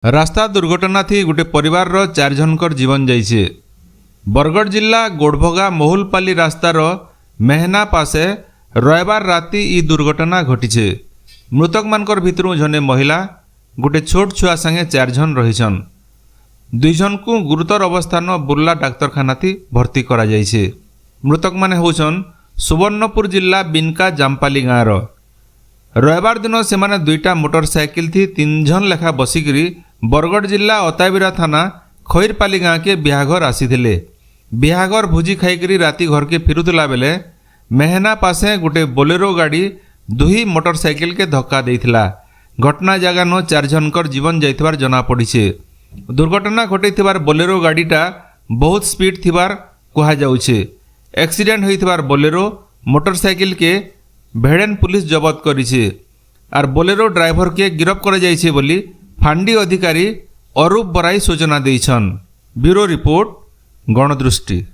रास्ता दुर्घटना थी गोटे परिवार रो 4 जनकर जीवन जाइए। बरगढ़ जिला गोड़भगा महुलपाली रास्तार मेहना पासे रविवार राति ई दुर्घटना घटीছে। मृतक मानकर भितरु जने महिला गोटे छोट छुआ संगे 4 जन रहीछन। 2 जन को गुरुतर अवस्थान बुर्ला डाक्तरखाना थी भर्ती करा जाइছে। मृतक माने होछन सुवर्णपुर जिला बिनका जामपाली गाँव। रविवार दिन से माने 2टा मोटरसाइकिल थी 3 जन लेखा बसिकरी बरगढ़ जिला अताबिरा थाना खैरपाली गाँव के बिहाघर आसीथिले। बिहाघर भोजी खाईकरी राति घर के फिरुला बेले मेहना पासे गोटे बोलेरो गाड़ी 2 मोटरसाइकिल के धक्का देइथिला। घटना जगह न 4 जनकर जीवन जाइथिबार जना पड़िছে। दुर्घटना घटैथिबार बोलेरो गाड़ीटा बहुत स्पीड थिबार कहा जाउছে। एक्सीडेंट होइथिबार बोलेरो मोटरसाइकिल के भेड़ेन पुलिस जबत करिছে। आर बोलेरो ड्राइवर के गिरफ्त कर जाइছে बोली फांडी अधिकारी अरूप बराई सूचना देइछन। Bureau report गणदृष्टि।